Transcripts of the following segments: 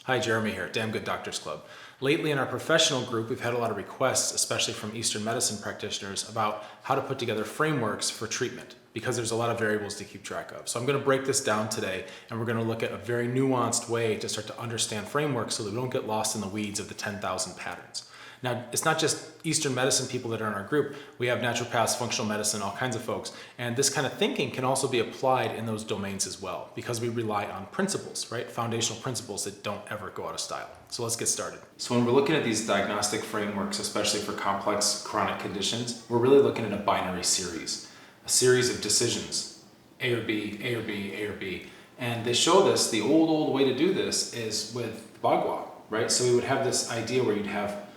Hi, Jeremy here at Damn Good Doctors Club. Lately in our professional group, we've had a lot of requests, especially from Eastern medicine practitioners, about how to put together frameworks for treatment because there's a lot of variables to keep track of. So I'm going to break this down today and we're going to look at a very nuanced way to start to understand frameworks so that we don't get lost in the weeds of the 10,000 patterns. Now, it's not just Eastern medicine people that are in our group. We have naturopaths, functional medicine, all kinds of folks. And this kind of thinking can also be applied in those domains as well because we rely on principles, right? Foundational principles that don't ever go out of style. So let's get started. So when we're looking at these diagnostic frameworks, especially for complex chronic conditions, we're really looking at a binary series, a series of decisions, A or B, A or B, A or B. And they show this, the old way to do this is with Bagua, right? So we would have this idea where you'd have,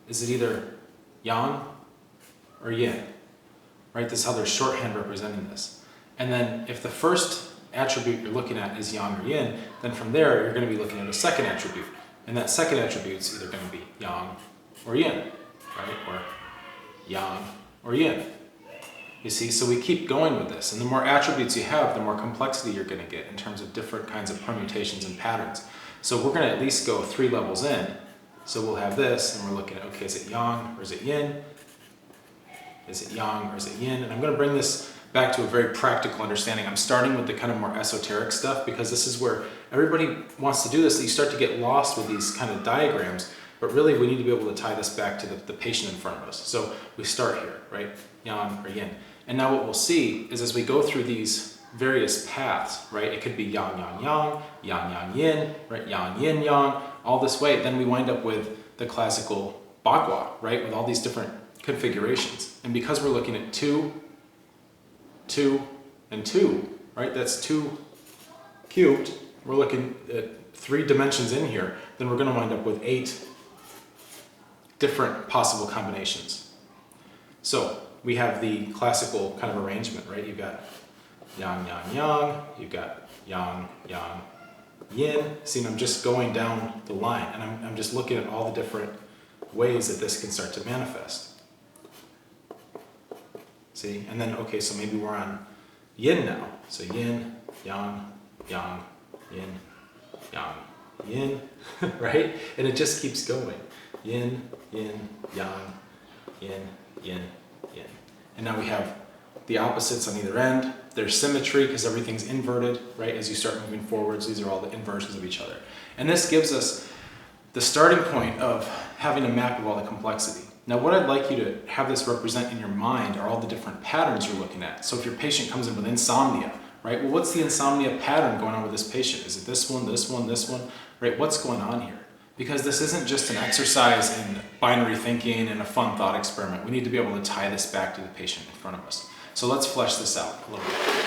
is it either yang or yin, right? This is how they're shorthand representing this. And then if the first attribute you're looking at is yang or yin, then from there you're going to be looking at a second attribute. And that second attribute is either going to be yang or yin, right? Or yang or yin. You see, so we keep going with this. And the more attributes you have, the more complexity you're going to get in terms of different kinds of permutations and patterns. So we're going to at least go 3 levels in. So we'll have this, and we're looking at, okay, is it yang or is it yin? Is it yang or is it yin? And I'm going to bring this back to a very practical understanding. I'm starting with the kind of more esoteric stuff because this is where everybody wants to do this. You start to get lost with these kind of diagrams, but really we need to be able to tie this back to the patient in front of us. So we start here, right? Yang or yin. And now what we'll see is as we go through these various paths, right? It could be yang, yang, yang, yang, yang, yin, right? Yang, yin, yang, all this way. Then we wind up with the classical Bagua, right? With all these different configurations. And because we're looking at 2, 2, and 2, right? That's 2 cubed. We're looking at 3 dimensions in here. Then we're going to wind up with 8 different possible combinations. So we have the classical kind of arrangement, right? You've got yang, yang, yang, you've got yang, yang, yin. See, I'm just going down the line and I'm just looking at all the different ways that this can start to manifest. See, and then, okay, so maybe we're on yin now. So yin, yang, yang, yin, yang, yin, right? And it just keeps going. Yin, yin, yang, yin, yin, yin. And now we have the opposites on either end. There's symmetry because everything's inverted, right? As you start moving forwards, these are all the inversions of each other. And this gives us the starting point of having a map of all the complexity. Now, what I'd like you to have this represent in your mind are all the different patterns you're looking at. So if your patient comes in with insomnia, right? Well, what's the insomnia pattern going on with this patient? Is it this one, this one, this one, right? What's going on here? Because this isn't just an exercise in binary thinking and a fun thought experiment. We need to be able to tie this back to the patient in front of us. So let's flesh this out a little bit.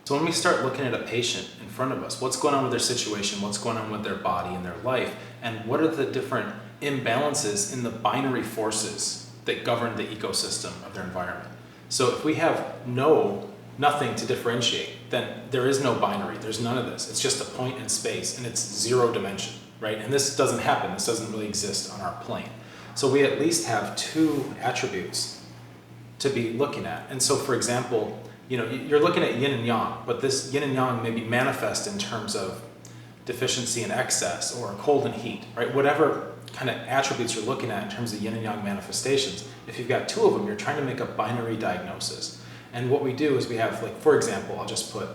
So when we start looking at a patient in front of us, what's going on with their situation, what's going on with their body and their life, and what are the different imbalances in the binary forces that govern the ecosystem of their environment. So if we have nothing to differentiate, then there is no binary, there's none of this. It's just a point in space and it's 0 dimension, right? And this doesn't happen, this doesn't really exist on our plane. So we at least have 2 attributes to be looking at. And so for example, you know, you're looking at yin and yang, but this yin and yang may be manifest in terms of deficiency and excess or cold and heat, right? Whatever kind of attributes you're looking at in terms of yin and yang manifestations, if you've got 2 of them, you're trying to make a binary diagnosis. And what we do is we have, like, for example, I'll just put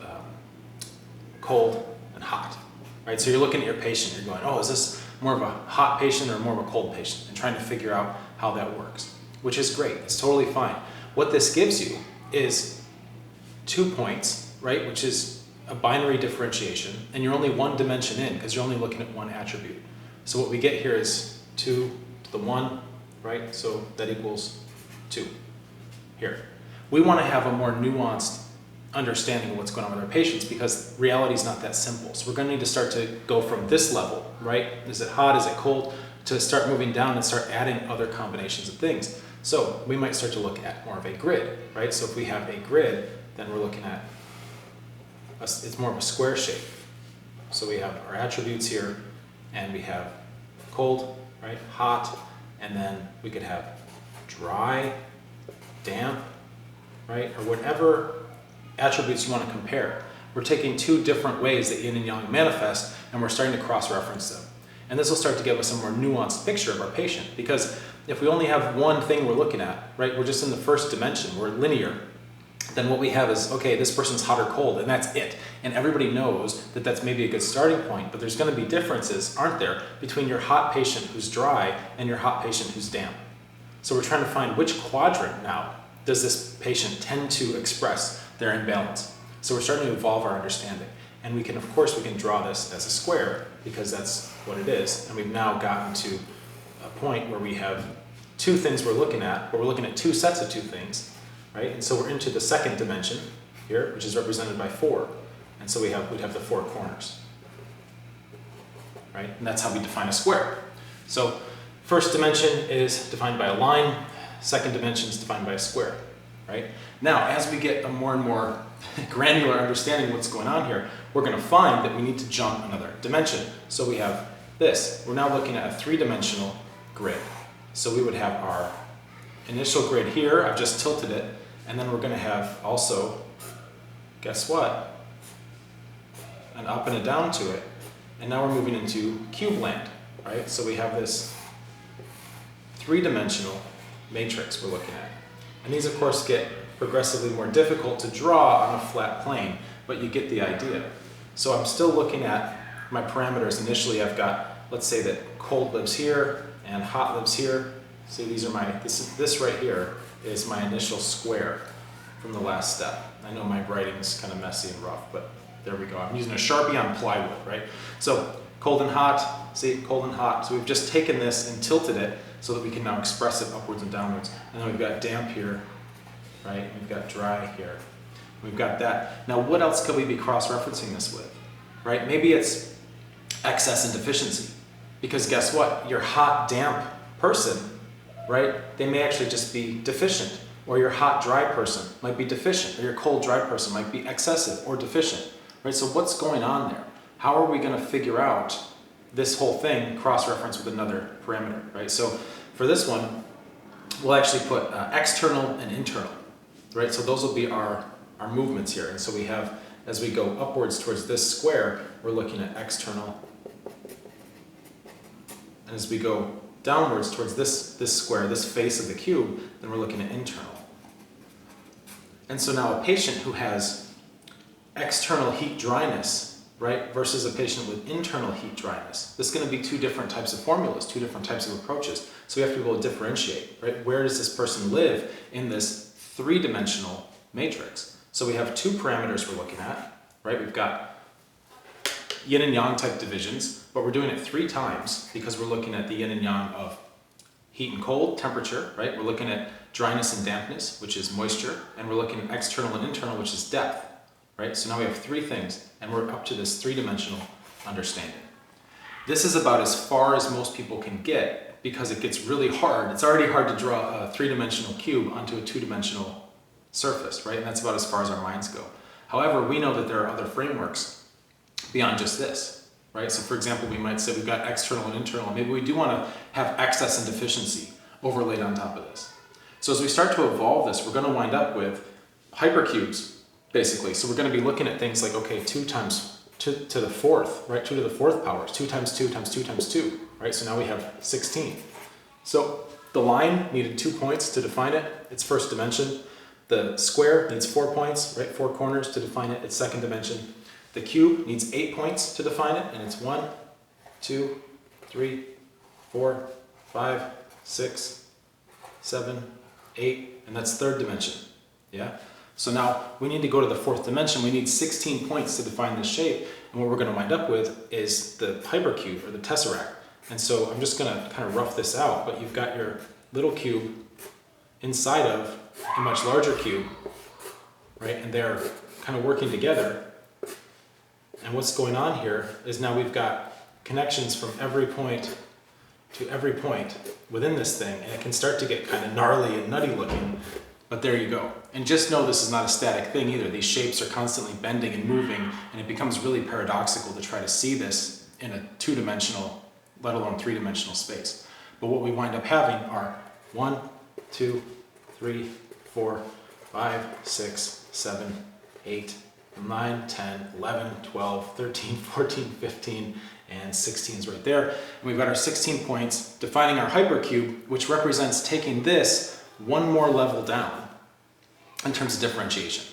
cold and hot, right? So you're looking at your patient, you're going, oh, is this more of a hot patient or more of a cold patient? And trying to figure out how that works, which is great. It's totally fine. What this gives you is 2 points, right? Which is a binary differentiation, and you're only 1 dimension in because you're only looking at 1 attribute. So what we get here is 2 to the 1, right? So that equals 2 here. We want to have a more nuanced understanding of what's going on with our patients because reality is not that simple. So we're going to need to start to go from this level, right? Is it hot? Is it cold? To start moving down and start adding other combinations of things. So we might start to look at more of a grid, right? So if we have a grid, then we're looking at, it's more of a square shape. So we have our attributes here, and we have cold, right, hot, and then we could have dry, damp, right, or whatever attributes you want to compare. We're taking 2 different ways that yin and yang manifest, and we're starting to cross-reference them. And this will start to give us a more nuanced picture of our patient, because if we only have one thing we're looking at, right, we're just in the first dimension, we're linear, then what we have is, okay, this person's hot or cold, and that's it. And everybody knows that that's maybe a good starting point, but there's going to be differences, aren't there, between your hot patient who's dry and your hot patient who's damp. So we're trying to find which quadrant now does this patient tend to express their imbalance. So we're starting to evolve our understanding. And we can, of course, we can draw this as a square because that's what it is. And we've now gotten to a point where we have two things we're looking at, but we're looking at two sets of two things, right? And so we're into the second dimension here, which is represented by 4. And so we'd have the 4 corners, right? And that's how we define a square. So first dimension is defined by a line, second dimension is defined by a square, right? Now, as we get a more and more granular understanding of what's going on here, we're going to find that we need to jump another dimension. So we have this. We're now looking at a 3-dimensional grid. So we would have our initial grid here. I've just tilted it. And then we're going to have also, guess what? An up and a down to it. And now we're moving into cube land, right? So we have this 3-dimensional matrix we're looking at. And these, of course, get progressively more difficult to draw on a flat plane, but you get the idea. So I'm still looking at my parameters. Initially, I've got, let's say that cold lives here and hot lives here. So these are this right here is my initial square from the last step. I know my writing's kind of messy and rough, but there we go. I'm using a Sharpie on plywood, right? So cold and hot, see, cold and hot. So we've just taken this and tilted it so that we can now express it upwards and downwards. And then we've got damp here, right? We've got dry here. We've got that. Now, what else could we be cross-referencing this with, right? Maybe it's excess and deficiency. Because guess what? Your hot, damp person, right? They may actually just be deficient. Or your hot, dry person might be deficient. Or your cold, dry person might be excessive or deficient, right? So what's going on there? How are we going to figure out this whole thing cross-reference with another parameter, right? So for this one, we'll actually put external and internal, right? So those will be our movements here. And so we have, as we go upwards towards this square, we're looking at external. And as we go downwards towards this square, this face of the cube, then we're looking at internal. And so now a patient who has external heat dryness, right, versus a patient with internal heat dryness, this is going to be two different types of formulas, two different types of approaches. So we have to be able to differentiate, right? Where does this person live in this 3-dimensional matrix? So we have two parameters we're looking at, right? We've got yin and yang type divisions, but we're doing it 3 times because we're looking at the yin and yang of heat and cold, temperature, right? We're looking at dryness and dampness, which is moisture, and we're looking at external and internal, which is depth, right? So now we have 3 things, and we're up to this 3-dimensional understanding. This is about as far as most people can get because it gets really hard. It's already hard to draw a 3-dimensional cube onto a 2-dimensional surface, right? And that's about as far as our minds go. However, we know that there are other frameworks beyond just this, right? So for example, we might say we've got external and internal. Maybe we do want to have excess and deficiency overlaid on top of this. So as we start to evolve this, we're going to wind up with hypercubes, basically. So we're going to be looking at things like, okay, 2 times 2 to the 4th, right? 2 to the 4th powers, 2 times 2 times 2 times 2, right? So now we have 16. So the line needed 2 points to define it, its first dimension. The square needs 4 points, right? 4 corners to define it, its second dimension. The cube needs 8 points to define it, and it's 1, 2, 3, 4, 5, 6, 7, 8, and that's third dimension, yeah? So now we need to go to the 4th dimension. We need 16 points to define this shape, and what we're going to wind up with is the hypercube, or the tesseract. And so I'm just going to kind of rough this out, but you've got your little cube inside of a much larger cube, right? And they're kind of working together. And what's going on here is now we've got connections from every point to every point within this thing, and it can start to get kind of gnarly and nutty looking, but there you go. And just know this is not a static thing either. These shapes are constantly bending and moving, and it becomes really paradoxical to try to see this in a 2-dimensional, let alone 3-dimensional space. But what we wind up having are 1, 2, 3, 4, 5, 6, 7, 8, 9, 10, 11, 12, 13, 14, 15, and 16 is right there. And we've got our 16 points defining our hypercube, which represents taking this one more level down in terms of differentiation.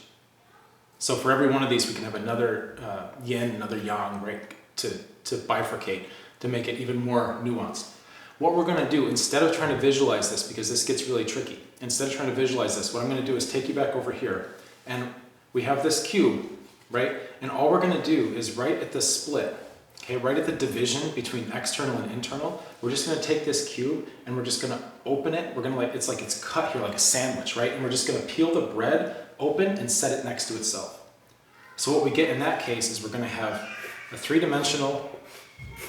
So for every one of these, we can have another yin, another yang, right, to bifurcate, to make it even more nuanced. What we're going to do, instead of trying to visualize this, because this gets really tricky, instead of trying to visualize this, what I'm going to do is take you back over here, and we have this cube, right? And all we're going to do is right at the split, okay, right at the division between external and internal, we're just going to take this cube and we're just going to open it. We're going to it's cut here like a sandwich, right? And we're just going to peel the bread open and set it next to itself. So what we get in that case is we're going to have a three-dimensional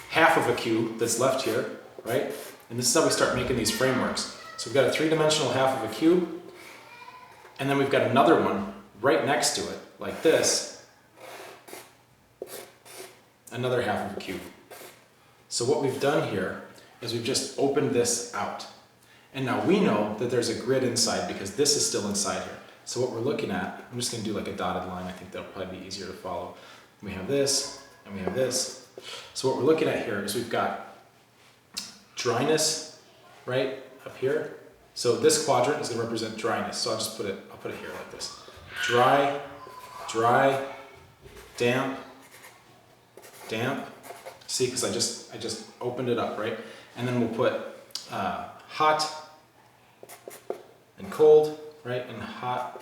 half of a cube that's left here, right? And this is how we start making these frameworks. So we've got a three-dimensional half of a cube, and then we've got another one right next to it, like this, another half of a cube. So what we've done here is we've just opened this out. And now we know that there's a grid inside because this is still inside here. So what we're looking at, I'm just going to do like a dotted line. I think that'll probably be easier to follow. We have this, and we have this. So what we're looking at here is we've got dryness right up here. So this quadrant is going to represent dryness. So I'll put it here like this. Dry, dry, damp, damp. See, because I just opened it up, right? And then we'll put hot and cold, right? And hot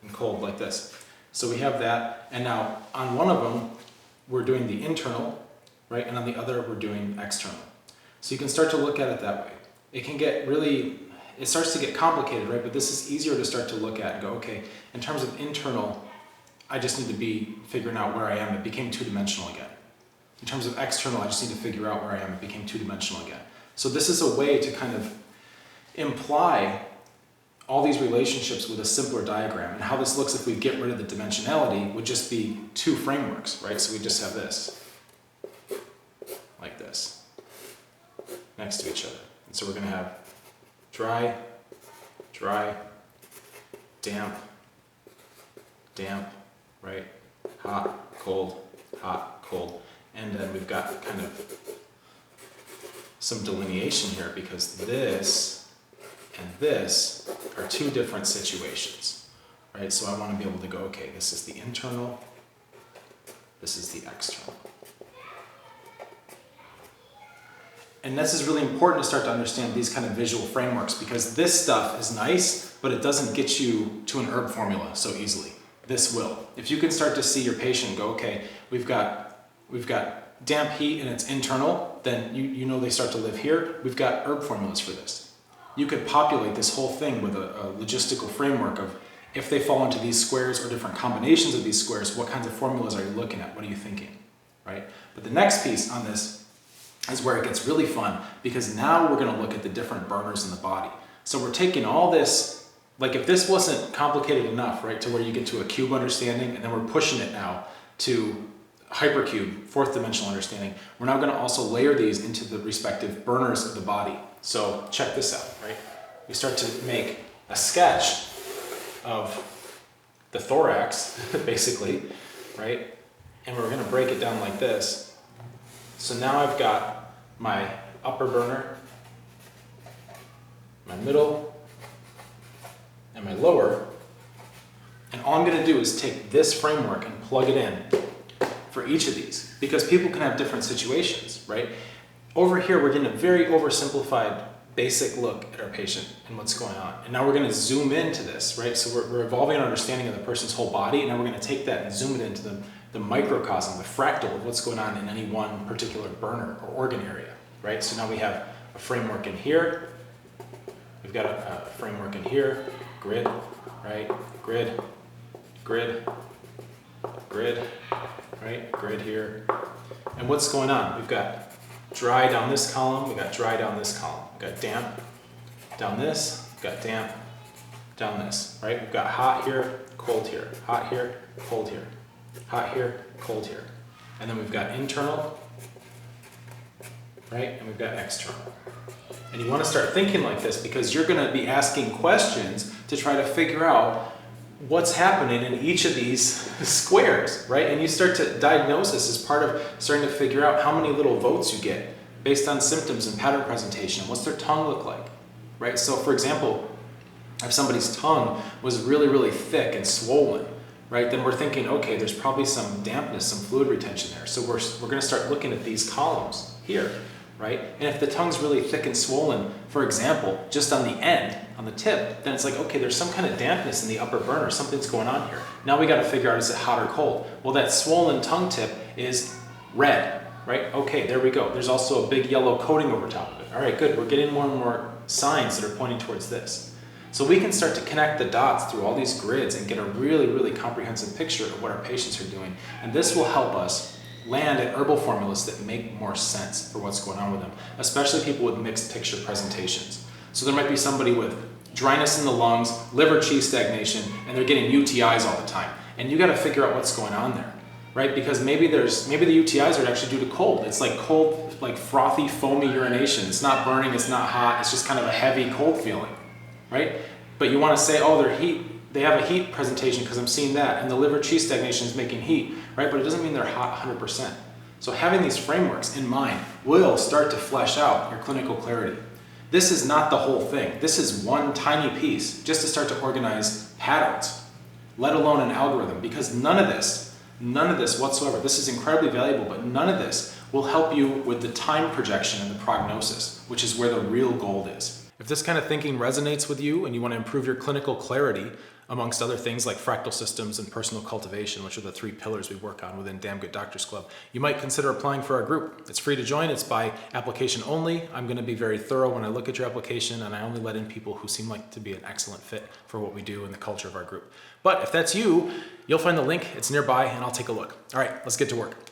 and cold like this. So we have that, and now on one of them we're doing the internal, right? And on the other we're doing external. So you can start to look at it that way. It can get really, it starts to get complicated, right? But this is easier to start to look at and go, okay, in terms of internal, I just need to be figuring out where I am. It became two-dimensional again. In terms of external, I just need to figure out where I am. It became two-dimensional again. So this is a way to kind of imply all these relationships with a simpler diagram. And how this looks if we get rid of the dimensionality would just be two frameworks, right? So we just have this, like this, next to each other. And so we're going to have dry, dry, damp, damp, right? Hot, cold, hot, cold. And then we've got kind of some delineation here because this and this are two different situations, right? So I want to be able to go, okay, this is the internal, this is the external. And this is really important to start to understand these kind of visual frameworks because this stuff is nice, but it doesn't get you to an herb formula so easily. This will. If you can start to see your patient go, okay, we've got damp heat and it's internal, then you know they start to live here. We've got herb formulas for this. You could populate this whole thing with a logistical framework of if they fall into these squares or different combinations of these squares, what kinds of formulas are you looking at? What are you thinking, right? But the next piece on this is where it gets really fun because now we're going to look at the different burners in the body. So we're taking all this, like if this wasn't complicated enough, right, to where you get to a cube understanding and then we're pushing it now to hypercube, fourth dimensional understanding, we're now going to also layer these into the respective burners of the body. So check this out, right? We start to make a sketch of the thorax, basically, right? And we're going to break it down like this. So now I've got my upper burner, my middle, and my lower. And all I'm going to do is take this framework and plug it in for each of these because people can have different situations, right? Over here, we're getting a very oversimplified, basic look at our patient and what's going on. And now we're going to zoom into this, right? So we're evolving our understanding of the person's whole body, and now we're going to take that and zoom it into the microcosm, the fractal of what's going on in any one particular burner or organ area, right? So now we have a framework in here. We've got a framework in here, grid, right? Grid, grid, grid, right? Grid here. And what's going on? We've got dry down this column, we got dry down this column. We've got damp down this, we've got damp down this, right? We've got hot here, cold here, hot here, cold here, hot here, cold here. And then we've got internal, right? And we've got external. And you want to start thinking like this because you're going to be asking questions to try to figure out what's happening in each of these squares, right? And you start to diagnose this as part of starting to figure out how many little votes you get based on symptoms and pattern presentation. What's their tongue look like, right? So for example, if somebody's tongue was really, really thick and swollen, right, then we're thinking, okay, there's probably some dampness, some fluid retention there. So we're gonna start looking at these columns here, right? And if the tongue's really thick and swollen, for example, just on the end, on the tip, then it's like, okay, there's some kind of dampness in the upper burner, something's going on here. Now we gotta figure out, is it hot or cold? Well, that swollen tongue tip is red, right? Okay, there we go. There's also a big yellow coating over top of it. All right, good, we're getting more and more signs that are pointing towards this. So we can start to connect the dots through all these grids and get a really, really comprehensive picture of what our patients are doing. And this will help us land at herbal formulas that make more sense for what's going on with them, especially people with mixed picture presentations. So there might be somebody with dryness in the lungs, liver qi stagnation, and they're getting UTIs all the time. And you gotta figure out what's going on there, right? Because maybe the UTIs are actually due to cold. It's like cold, like frothy, foamy urination. It's not burning, it's not hot, it's just kind of a heavy cold feeling, right? But you want to say, oh, they have a heat presentation because I'm seeing that, and the liver qi stagnation is making heat, right? But it doesn't mean they're hot 100%. So having these frameworks in mind will start to flesh out your clinical clarity. This is not the whole thing. This is one tiny piece just to start to organize patterns, let alone an algorithm, because none of this whatsoever, this is incredibly valuable, but none of this will help you with the time projection and the prognosis, which is where the real gold is. If this kind of thinking resonates with you and you want to improve your clinical clarity, amongst other things like fractal systems and personal cultivation, which are the 3 pillars we work on within Damn Good Doctors Club, you might consider applying for our group. It's free to join. It's by application only. I'm going to be very thorough when I look at your application, and I only let in people who seem like to be an excellent fit for what we do and the culture of our group. But if that's you, you'll find the link. It's nearby, and I'll take a look. All right, let's get to work.